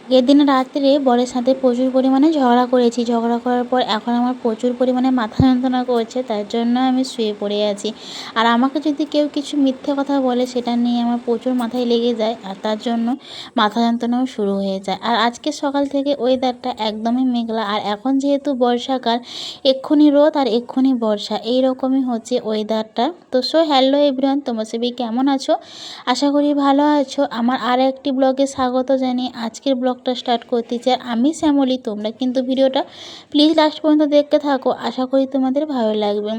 এদিন রাত্রে বরের সাথে প্রচুর পরিমাণে ঝগড়া করেছি। ঝগড়া করার পর এখন আমার প্রচুর পরিমাণে মাথা যন্ত্রণা করছে, তার জন্য আমি শুয়ে পড়ে আছি। আর আমাকে যদি কেউ কিছু মিথ্যে কথা বলে সেটা নিয়ে আমার প্রচুর মাথায় লেগে যায়, আর তার জন্য মাথা যন্ত্রণাও শুরু হয়ে যায়। আর আজকে সকাল থেকে ওয়েদারটা একদমই মেঘলা, আর এখন যেহেতু বর্ষাকাল, এক্ষুনি রোদ আর এক্ষুনি বর্ষা, এই রকমই হচ্ছে ওয়েদারটা। তো হ্যালো এভরিওয়ান, তোমরা সবাই কেমন আছো? আশা করি ভালো আছো। আমার আর একটি ব্লগে স্বাগত জানিয়ে আজকের ব্লগটা স্টার্ট করতে চাই। আমি শ্যামলী, তোমরা কিন্তু ভিডিওটা প্লিজ লাস্ট পর্যন্ত দেখতে থাকো, আশা করি তোমাদের ভালো লাগবে।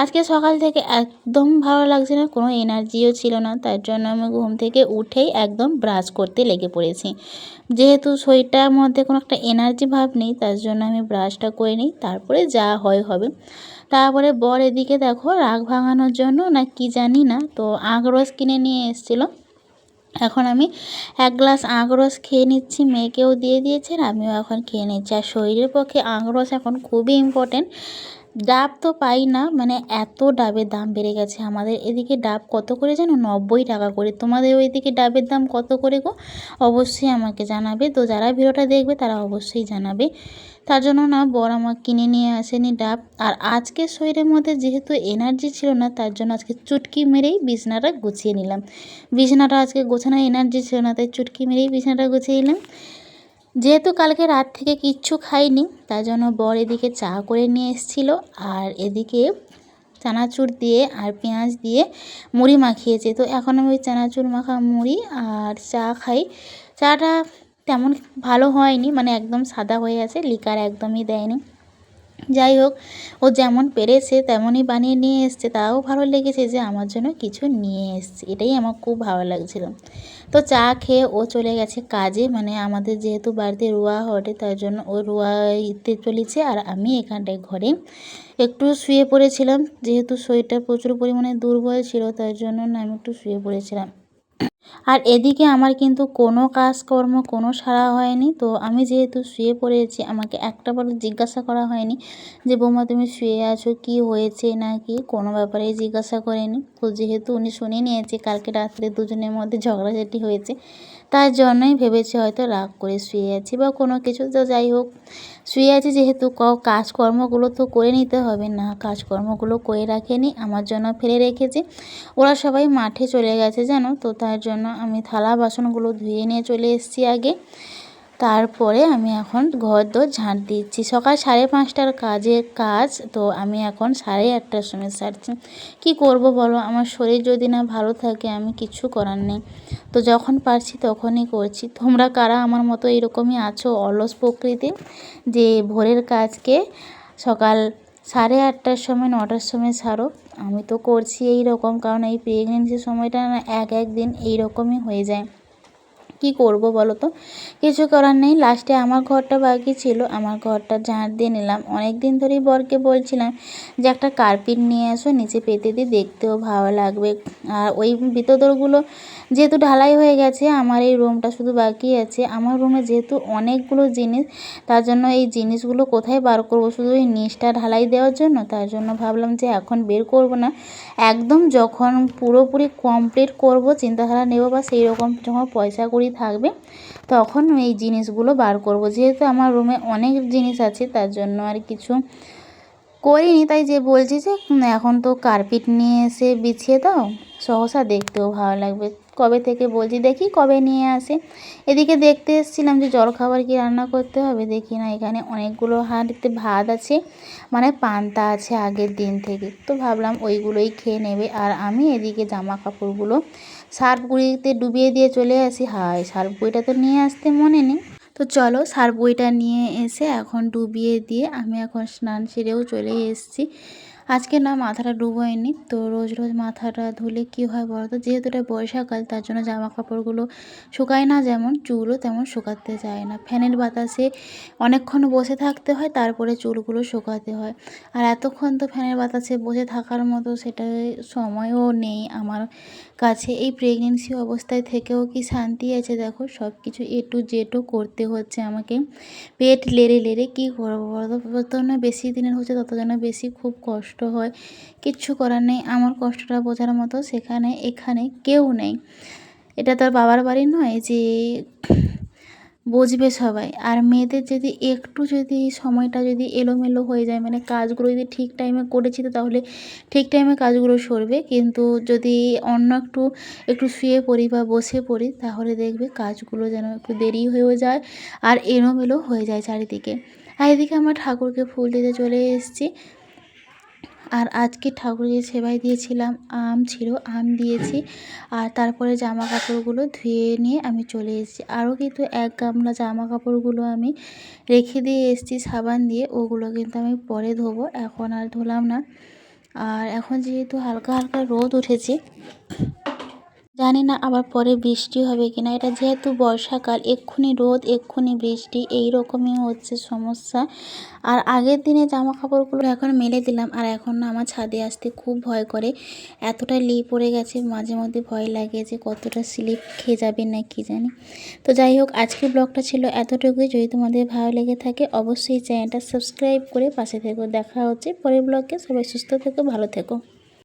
আজকে সকাল থেকে একদম ভালো লাগছে না, কোনো এনার্জিও ছিল না, তার জন্য আমি ঘুম থেকে উঠেই একদম ব্রাশ করতে লেগে পড়েছি। যেহেতু শরীরটার মধ্যে কোনো একটা এনার্জি ভাব নেই, তার জন্য আমি ব্রাশটা করে নিই, তারপরে যা হয় হবে। তারপরে বর এদিকে দেখো রাগ ভাঙানোর জন্য না কি জানি না, তো আখ রস কিনে নিয়ে এসেছিলো। এখন আমি এক গ্লাস আখ রস খেয়ে নিচ্ছি, মেয়েকেও দিয়ে দিয়েছে আর আমিও এখন খেয়ে নিচ্ছি। আর শরীরের পক্ষে আখ রস এখন খুবই ইম্পর্টেন্ট। ডাব তো পাই না, মানে এত ডাবের দাম বেড়ে গেছে। আমাদের এদিকে ডাব কত করে জানো? 90 টাকা করে। তোমাদের ওইদিকে ডাবের দাম কত করে গো? অবশ্যই আমাকে জানাবে। তো যারা ভিডিওটা দেখবে তারা অবশ্যই জানাবে। তার জন্য না বর আমার কিনে নিয়ে আসেনি ডাব। আর আজকে শরীরের মধ্যে যেহেতু এনার্জি ছিল না, তার জন্য আজকে চুটকি মেরেই বিছানাটা গুছিয়ে নিলাম। বিছানাটা আজকে গোছানোর এনার্জি ছিল না, তাই চুটকি মেরেই বিছানাটা গুছিয়ে নিলাম। যেহেতু কালকে রাত থেকে কিচ্ছু খাইনি, তার জন্য বর এদিকে চা করে নিয়ে এসেছিলো, আর এদিকে চানাচুর দিয়ে আর পেঁয়াজ দিয়ে মুড়ি মাখিয়েছে। তো এখন আমি ওই চানাচুর মাখা মুড়ি আর চা খাই। চাটা তেমন ভালো হয়নি, মানে একদম সাদা হয়ে আছে, লিকার একদমই দেয়নি। যাই হোক, ও যেমন পেরেছে তেমনই বানিয়ে নিয়ে এসছে, তাও ভালো লেগেছে যে আমার জন্য কিছু নিয়ে এসছে, এটাই আমার খুব ভালো লাগছিল। তো চা খেয়ে ও চলে গেছে কাজে, মানে আমাদের যেহেতু বাড়িতে রোয়া হটে, তার জন্য ও রোয়াইতে চলেছে। আর আমি এখানটায় ঘরে একটু শুয়ে পড়েছিলাম, যেহেতু শরীরটা প্রচুর পরিমাণে দুর্বল ছিল, তার জন্য না আমি একটু শুয়ে পড়েছিলাম। আর এদিকে আমার কিন্তু কোনো কাজকর্ম কোনো সারা হয়নি। তো আমি যেহেতু শুয়ে পড়েছি, আমাকে একটাবারও জিজ্ঞাসা করা হয়নি যে বৌমা তুমি শুয়ে আছো, কি হয়েছে না কি, কোনো ব্যাপারেই জিজ্ঞাসা করেনি। তো যেহেতু উনি শুনে নিয়েছে কালকে রাত্রে দুজনের মধ্যে ঝগড়াঝাটি হয়েছে, তার জন্যই ভেবেছে হয়তো রাগ করে শুয়ে আছি বা কোনো কিছু। তো যাই হোক, শুয়ে আছি যেহেতু কাজকর্মগুলো তো করে নিতে হবে, না কাজকর্মগুলো করে রাখেনি, আমার জন্য ফেলে রেখেছে। ওরা সবাই মাঠে চলে গেছে জানো, তো তার জন্য আমি থালা বাসনগুলো ধুয়ে নিয়ে চলে এসেছি আগে। তারপরে আমি এখন ঘর দোর ঝাঁট দিচ্ছি। সকাল 5:30টার কাজ, তো আমি এখন 8:30টার সময় সারছি। কী করব বলো, আমার শরীর যদি না ভালো থাকে আমি কিছু করার নেই। তো যখন পারছি তখনই করছি। তোমরা কারা আমার মতো এরকমই আছো অলস প্রকৃতি, যে ভোরের কাজকে সকাল 8:30টার সময় 9টার সময় সারো? আমি তো করছি এই রকম, কারণ এই প্রেগনেন্সির সময়টা না এক দিন এই রকমই হয়ে যায়। কি করব বলো তো, কিছু করার নেই। লাস্টে আমার ঘরটা বাকি ছিল, আমার ঘরটা ঝাঁট দিয়ে নিলাম। অনেক দিন ধরেই বরকে বলছিলাম যে একটা কার্পেট নিয়ে আসো, নিচে পেতে দিয়ে দেখতেও ভালো লাগবে। আর ওই ভিতরগুলো যেহেতু ঢালাই হয়ে গেছে, আমার এই রুমটা শুধু বাকি আছে। আমার রুমে যেহেতু অনেকগুলো জিনিস, তার জন্য এই জিনিসগুলো কোথায় বার করব, শুধু ওই নিচটা ঢালাই দেওয়ার জন্য। তার জন্য ভাবলাম যে এখন বের করব না, একদম যখন পুরোপুরি কমপ্লিট করব চিন্তাধারা নেব, বা সেই রকম যখন পয়সা কড়ি থাকবে তখন এই জিনিসগুলো বার করব। যেহেতু আমার রুমে অনেক জিনিস আছে, তার জন্য আর কিছু করিনি। তাই যে বলছি যে এখন তো কার্পেট নিয়ে এসে বিছিয়ে দাও, সহসা দেখতেও ভালো লাগবে। কবে থেকে বলছি, দেখি কবে নিয়ে আসে। এদিকে দেখতে এসেছিলাম যে জলখাবার কি রান্না করতে হবে, দেখি না এখানে অনেকগুলো হাঁড়িতে ভাত আছে, মানে পান্তা আছে আগের দিন থেকে। তো ভাবলাম ওইগুলোই খেয়ে নেবে। আর আমি এদিকে জামা কাপড়গুলো সার্ফ গুঁড়িতে ডুবিয়ে দিয়ে চলে আসি। হায়, সার্ফ গুঁড়িটা তো নিয়ে আসতে মনে নেই। তো চলো সার্ফ বইটা নিয়ে এসে এখন ডুবিয়ে দিয়ে আমি এখন স্নান সেরেও চলে এসেছি। আজকে না মাথাটা ডুবোয়নি, তো রোজ রোজ মাথাটা ধুলে কী হয় বলো তো, যেহেতু এটা বর্ষাকাল, তার জন্য জামা কাপড়গুলো শুকায় না, যেমন চুলও তেমন শুকাতে যায় না। ফ্যানের বাতাসে অনেকক্ষণ বসে থাকতে হয়, তারপরে চুলগুলো শুকাতে হয়। আর এতক্ষণ তো ফ্যানের বাতাসে বসে থাকার মতো সেটা সময়ও নেই আমার কাছে। এই প্রেগনেন্সি অবস্থায় থেকেও কি শান্তি আছে? দেখো সব কিছু A to Z করতে হচ্ছে আমাকে, পেট লেড়ে লেড়ে। কী করবো বলো, যত না বেশি দিনের হচ্ছে তত যেন বেশি খুব কষ্ট হয়। কিচ্ছু করার নেই, আমার কষ্টটা বোঝার মতো এখানে কেউ নেই। এটা তো আর বাবার বাড়ি নয় যে বুঝবে সবাই। আর মেয়েদের যদি সময়টা যদি এলোমেলো হয়ে যায়, মানে কাজগুলো যদি ঠিক টাইমে করেছি তো তাহলে ঠিক টাইমে কাজগুলো সরবে। কিন্তু যদি অন্য একটু শুয়ে পড়ি বা বসে পড়ি তাহলে দেখবে কাজগুলো যেন একটু দেরি হয়েও যায় আর এলোমেলো হয়ে যায় চারিদিকে। আর এদিকে আমার ঠাকুরকে ফুল দিতে চলে এসেছি। আর আজকে ঠাকুরকে সেবাই দিয়েছিলাম, আম ছিল, আম দিয়েছি। আর তারপরে জামা কাপড়গুলো ধুয়ে নিয়ে আমি চলে এসেছি। আরও কিন্তু 1 গামলা জামা কাপড়গুলো আমি রেখে দিয়ে এসেছি সাবান দিয়ে, ওগুলো কিন্তু আমি পরে ধোবো, এখন আর ধুলাম না। আর এখন যেহেতু হালকা হালকা রোদ উঠেছে, জানি না আবার পরে বৃষ্টি হবে কিনা। এটা যেহেতু বর্ষাকাল, এক্ষুনি রোদ এক্ষুনি বৃষ্টি, এই রকমই হচ্ছে সমস্যা। আর আগের দিনে জামা কাপড়গুলো এখন মেলে দিলাম, আর এখন না আমার ছাদে আসতে খুব ভয় করে, এতটা লি পড়ে গেছে, মাঝে মধ্যে ভয় লাগে যে কতটা স্লিপ খেয়ে যাবে না কি জানি। তো যাই হোক, আজকের ব্লগটা ছিল এতটুকুই। যদি তোমাদের ভালো লেগে থাকে অবশ্যই চ্যানেলটা সাবস্ক্রাইব করে পাশে থেকো। দেখা হচ্ছে পরের ব্লগে। সবাই সুস্থ থেকো, ভালো থেকো।